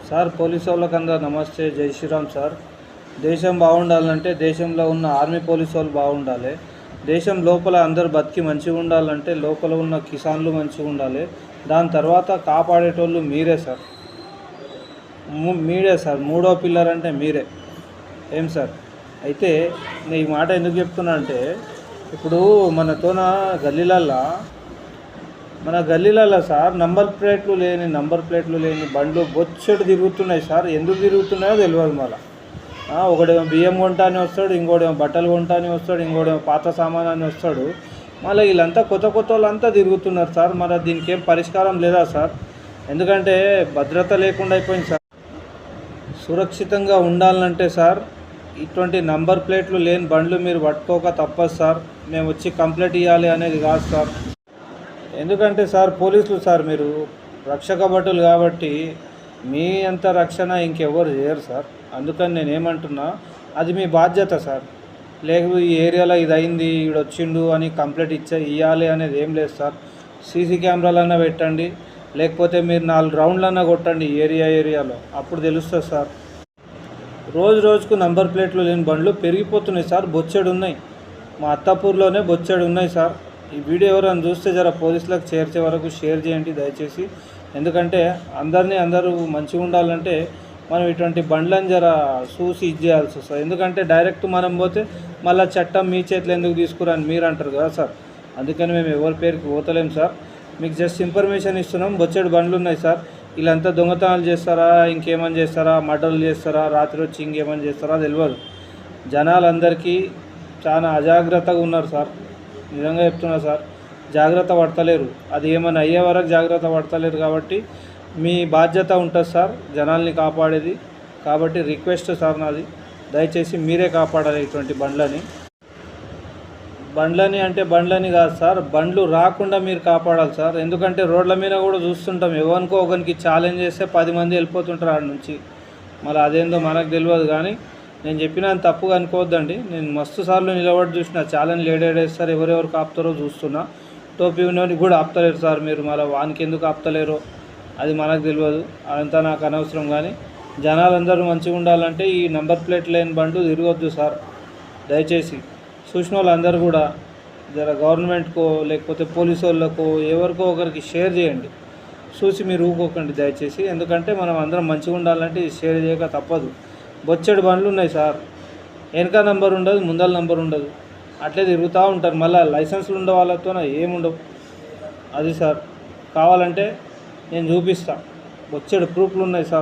Sir police వాళ్ళకందరూ నమస్తే, జై Sriram sir. దేశం బాగుండాలంటే దేశంలో ఉన్న ఆర్మీ పోలీసు వాళ్ళు బాగుండాలి. దేశం లోపల అందరు బతికి మంచిగా ఉండాలంటే లోపల ఉన్న కిసాన్లు మంచిగా ఉండాలి. దాని తర్వాత కాపాడేటోళ్ళు మీరే సార్. మీరే సార్, మూడో పిల్లర్ అంటే మీరే. ఏం సార్? అయితే నేను ఈ మాట ఎందుకు చెప్తున్నా అంటే, ఇప్పుడు మన గల్లీలల్లో సార్ నంబర్ ప్లేట్లు లేని బండ్లు బొచ్చడు తిరుగుతున్నాయి సార్. ఎందుకు తిరుగుతున్నాయో తెలియదు. మళ్ళీ ఒకడేమో బియ్యం కొంటాని వస్తాడు, ఇంకోడేమో బట్టలు కొంటాని వస్తాడు, ఇంకోడేమో పాత సామానాన్ని వస్తాడు. మళ్ళీ వీళ్ళంతా కొత్త వాళ్ళంతా తిరుగుతున్నారు సార్. మరి దీనికి ఏం పరిష్కారం లేదా సార్? ఎందుకంటే భద్రత లేకుండా అయిపోయింది సార్. సురక్షితంగా ఉండాలంటే సార్ ఇటువంటి నంబర్ ప్లేట్లు లేని బండ్లు మీరు పట్టుకోక తప్పదు సార్. మేము వచ్చి కంప్లైంట్ ఇవ్వాలి అనేది కాదు సార్. ఎందుకంటే సార్ పోలీసులు సార్, మీరు రక్షక భటులు కాబట్టి మీ అంత రక్షణ ఇంకెవరు చేయరు సార్. అందుకని నేనేమంటున్నా, అది మీ బాధ్యత సార్. లేకపోతే ఈ ఏరియాలో ఇది అయింది, వచ్చిండు అని కంప్లైంట్ ఇవ్వాలి అనేది ఏం లేదు సార్. సీసీ కెమెరాలన్నా పెట్టండి, లేకపోతే మీరు 4 రౌండ్లన్నా కొట్టండి ఏరియాలో, అప్పుడు తెలుస్తుంది సార్. రోజుకు నంబర్ ప్లేట్లు లేని బండ్లు పెరిగిపోతున్నాయి సార్. బొచ్చెడు ఉన్నాయి. మా అత్తాపూర్లోనే బొచ్చెడు ఉన్నాయి సార్. ఈ వీడియో ఎవరైనా చూస్తే జర పోలీసులకు చేర్చే వరకు షేర్ చేయండి దయచేసి. ఎందుకంటే అందరూ మంచిగా ఉండాలంటే మనం ఇటువంటి బండ్లను జర చూసి చేయాల్సి వస్తుంది. ఎందుకంటే డైరెక్ట్ మనం పోతే మళ్ళీ చట్టం మీ చేతిలో ఎందుకు తీసుకురని మీరు అంటారు కదా సార్. అందుకని మేము ఎవరి పేరుకి పోతలేం సార్. మీకు జస్ట్ ఇన్ఫర్మేషన్ ఇస్తున్నాం. బొచ్చెడు బండ్లు ఉన్నాయి సార్. వీళ్ళంతా దొంగతనాలు చేస్తారా, ఇంకేమని చేస్తారా, మర్డర్లు చేస్తారా, రాత్రి వచ్చి ఇంకేమని చేస్తారా తెలియదు. జనాలందరికీ చాలా అజాగ్రత్తగా ఉన్నారు సార్. నిజంగా చెప్తున్నా సార్, జాగ్రత్త పడతలేరు. అది ఏమైనా అయ్యే వరకు జాగ్రత్త పడతలేరు. కాబట్టి మీ బాధ్యత ఉంటుంది సార్ జనాల్ని కాపాడేది. కాబట్టి రిక్వెస్ట్ సార్ నాది, దయచేసి మీరే కాపాడాలి ఇటువంటి బండ్లని కాదు సార్, బండ్లు రాకుండా మీరు కాపాడాలి సార్. ఎందుకంటే రోడ్ల మీద కూడా చూస్తుంటాం, ఎవరికో ఒకరికి ఛాలెంజ్ చేస్తే 10 మంది వెళ్ళిపోతుంటారు ఆడ నుంచి. మరి అదేందో మనకు తెలియదు. కానీ నేను చెప్పిన తప్పుగా అనుకోవద్దండి. నేను మస్తు సార్లు నిలబడి చూసిన, ఛాలెంజ్ లేడేస్తారు, ఎవరెవరు ఆపుతారో చూస్తున్నా. టోపీ ఉన్నోనికి కూడా ఆపుతలేరు సార్. మీరు మళ్ళీ వానికి ఎందుకు ఆపుతలేరో అది మనకు తెలియదు. అదంతా నాకు అనవసరం. కానీ జనాలందరూ మంచిగా ఉండాలంటే ఈ నంబర్ ప్లేట్ లేని బండ్లు తిరగొద్దు సార్. దయచేసి చూసిన వాళ్ళందరూ కూడా జర గవర్నమెంట్కో లేకపోతే పోలీసు వాళ్ళకో ఎవరికో ఒకరికి షేర్ చేయండి. చూసి మీరు ఊకోకండి దయచేసి. ఎందుకంటే మనం అందరం మంచిగా ఉండాలంటే షేర్ చేయక తప్పదు. బొచ్చెడు బండ్లు ఉన్నాయి సార్. వెనక నంబర్ ఉండదు, ముందల నంబర్ ఉండదు, అట్లే తిరుగుతూ ఉంటారు. మళ్ళీ లైసెన్స్లు ఉండే వాళ్ళతో ఏముండవు. అది సార్, కావాలంటే నేను చూపిస్తాను. బొచ్చెడు ప్రూఫ్లు ఉన్నాయి సార్.